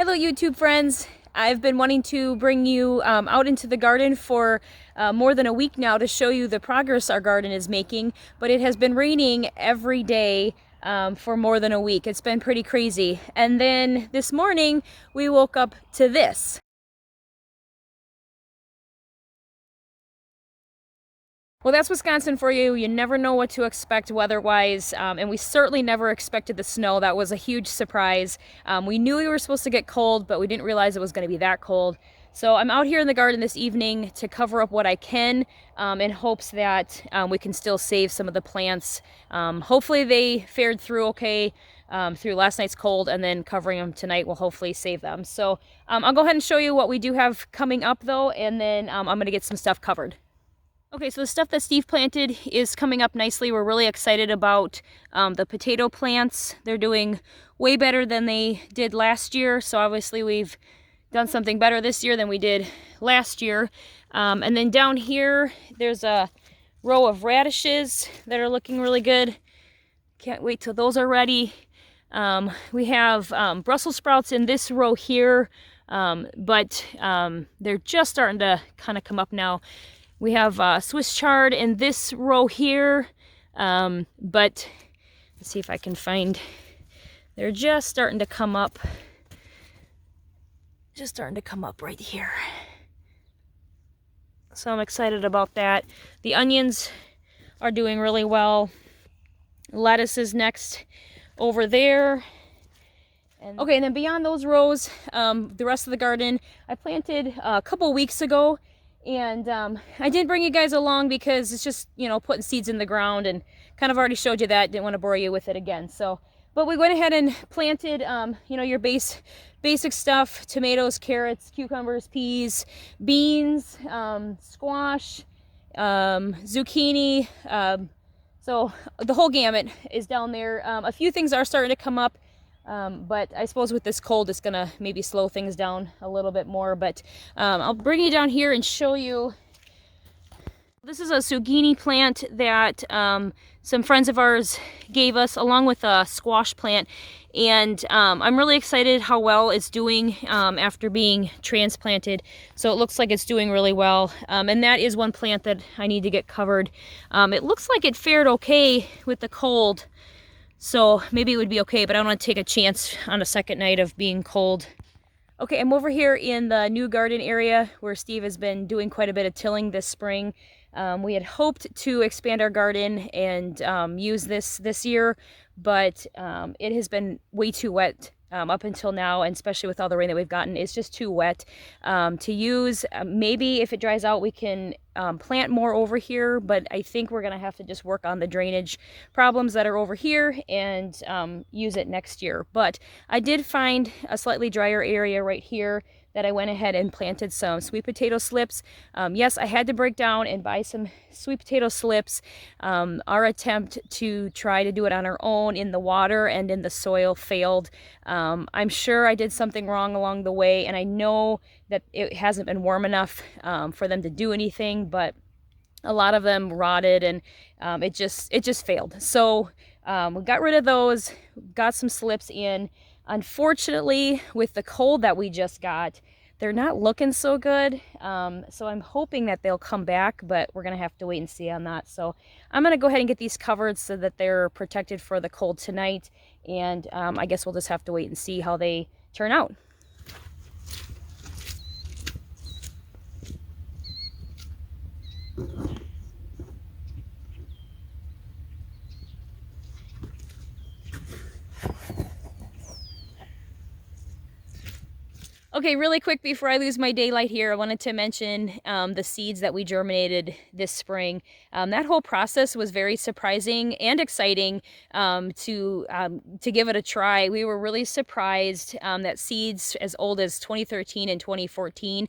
Hello YouTube friends. I've been wanting to bring you out into the garden for more than a week now to show you the progress our garden is making, but it has been raining every day for more than a week. It's been pretty crazy. And then this morning we woke up to this. Well, that's Wisconsin for you. You never know what to expect weather-wise, and we certainly never expected the snow. That was a huge surprise. We knew we were supposed to get cold, but we didn't realize it was going to be that cold. So I'm out here in the garden this evening to cover up what I can in hopes that we can still save some of the plants. Hopefully they fared through okay through last night's cold, and then covering them tonight will hopefully save them. So I'll go ahead and show you what we do have coming up though, and then I'm going to get some stuff covered. Okay, so the stuff that Steve planted is coming up nicely. We're really excited about the potato plants. They're doing way better than they did last year. So obviously we've done something better this year than we did last year. And then down here, there's a row of radishes that are looking really good. Can't wait till those are ready. We have Brussels sprouts in this row here, but they're just starting to kind of come up now. We have Swiss chard in this row here, but let's see if I can find, they're just starting to come up. Just starting to come up right here. So I'm excited about that. The onions are doing really well. Lettuce is next over there. Okay, and then beyond those rows, the rest of the garden, I planted a couple weeks ago. And I didn't bring you guys along because it's just, you know, putting seeds in the ground, and kind of already showed you that. Didn't want to bore you with it again. So, but we went ahead and planted, you know, your basic stuff: tomatoes, carrots, cucumbers, peas, beans, squash, zucchini. So the whole gamut is down there. A few things are starting to come up. But I suppose with this cold, it's gonna maybe slow things down a little bit more. But I'll bring you down here and show you. This is a zucchini plant that some friends of ours gave us, along with a squash plant. And I'm really excited how well it's doing after being transplanted. So it looks like it's doing really well. And that is one plant that I need to get covered. It looks like it fared okay with the cold. So maybe it would be okay, but I don't want to take a chance on a second night of being cold. Okay, I'm over here in the new garden area where Steve has been doing quite a bit of tilling this spring. We had hoped to expand our garden and use this year, but it has been way too wet up until now, and especially with all the rain that we've gotten, it's just too wet to use. Maybe if it dries out, we can plant more over here, but I think we're gonna have to just work on the drainage problems that are over here and use it next year. But I did find a slightly drier area right here that I went ahead and planted some sweet potato slips. Yes, I had to break down and buy some sweet potato slips. Our attempt to try to do it on our own in the water and in the soil failed. I'm sure I did something wrong along the way, and I know that it hasn't been warm enough for them to do anything, but a lot of them rotted, and it just failed. So we got rid of those, got some slips in. Unfortunately, with the cold that we just got, they're not looking so good. So I'm hoping that they'll come back, but we're gonna have to wait and see on that. So I'm gonna go ahead and get these covered so that they're protected for the cold tonight. And I guess we'll just have to wait and see how they turn out. Okay, really quick before I lose my daylight here, I wanted to mention the seeds that we germinated this spring. That whole process was very surprising and exciting to give it a try. We were really surprised that seeds as old as 2013 and 2014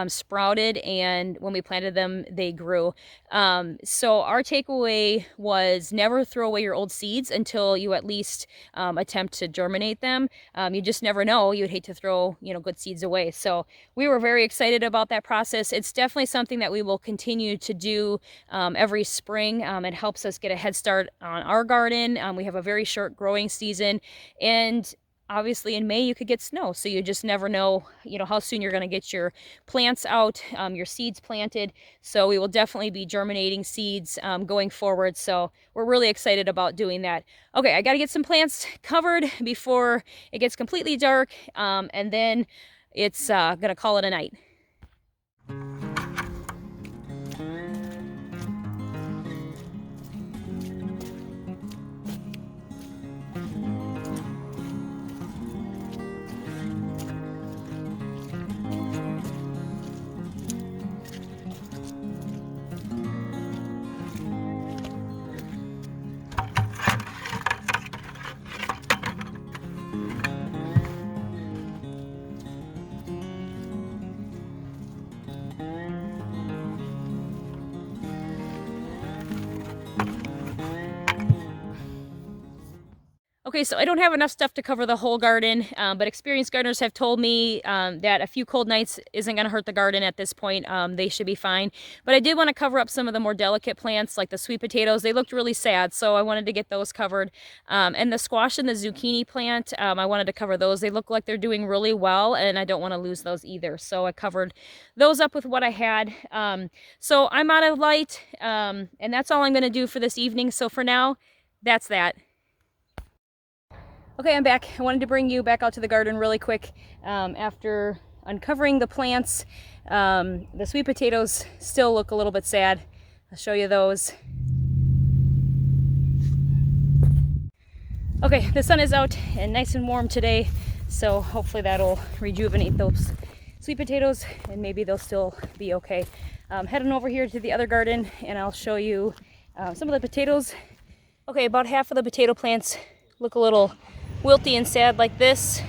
sprouted, and when we planted them, they grew. So our takeaway was never throw away your old seeds until you at least attempt to germinate them. You just never know. You would hate to throw, you know, good seeds away. So we were very excited about that process. It's definitely something that we will continue to do every spring. It helps us get a head start on our garden. We have a very short growing season, and obviously in May you could get snow, so you just never know, how soon you're going to get your plants out, your seeds planted. So we will definitely be germinating seeds going forward. So we're really excited about doing that. Okay, I got to get some plants covered before it gets completely dark, and then it's going to call it a night. Okay, so I don't have enough stuff to cover the whole garden, but experienced gardeners have told me that a few cold nights isn't going to hurt the garden at this point. They should be fine. But I did want to cover up some of the more delicate plants, like the sweet potatoes. They looked really sad, so I wanted to get those covered. And the squash and the zucchini plant, I wanted to cover those. They look like they're doing really well, and I don't want to lose those either. So I covered those up with what I had. So I'm out of light, and that's all I'm going to do for this evening. So for now, that's that. Okay, I'm back. I wanted to bring you back out to the garden really quick. After uncovering the plants, the sweet potatoes still look a little bit sad. I'll show you those. Okay, the sun is out and nice and warm today, so hopefully that'll rejuvenate those sweet potatoes and maybe they'll still be okay. Heading over here to the other garden and I'll show you some of the potatoes. Okay, about half of the potato plants look a little wilty and sad like this.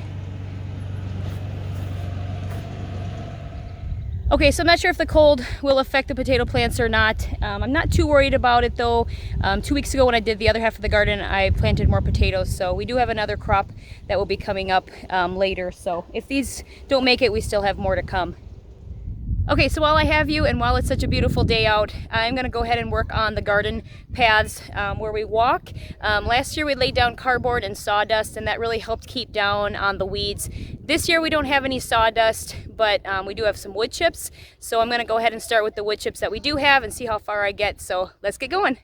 Okay, so I'm not sure if the cold will affect the potato plants or not. I'm not too worried about it though. 2 weeks ago when I did the other half of the garden, I planted more potatoes. So we do have another crop that will be coming up later. So if these don't make it, we still have more to come. Okay, so while I have you and while it's such a beautiful day out, I'm going to go ahead and work on the garden paths where we walk. Last year we laid down cardboard and sawdust and that really helped keep down on the weeds. This year we don't have any sawdust, but we do have some wood chips. So I'm going to go ahead and start with the wood chips that we do have and see how far I get. So let's get going.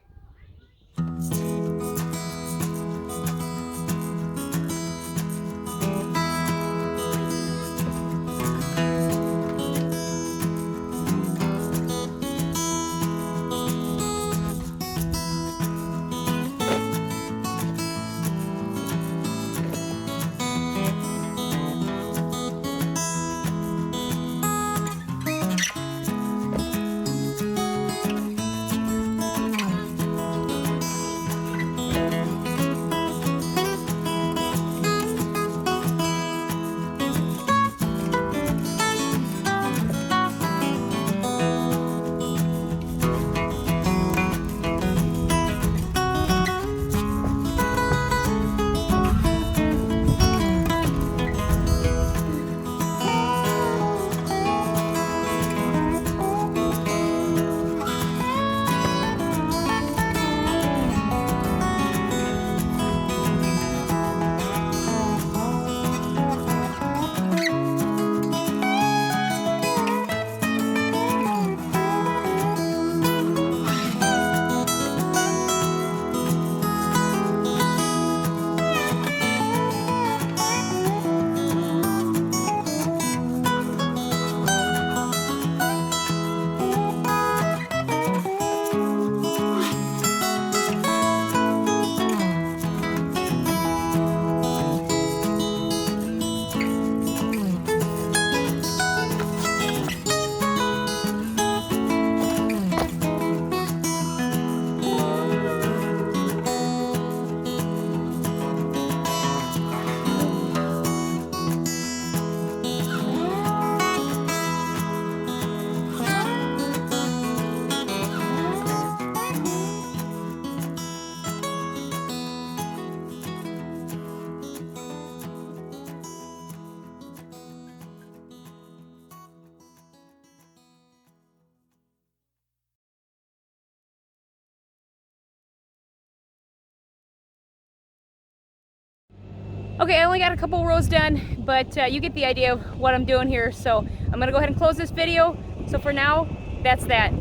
Okay, I only got a couple rows done, but you get the idea of what I'm doing here. So I'm gonna go ahead and close this video. So for now, that's that.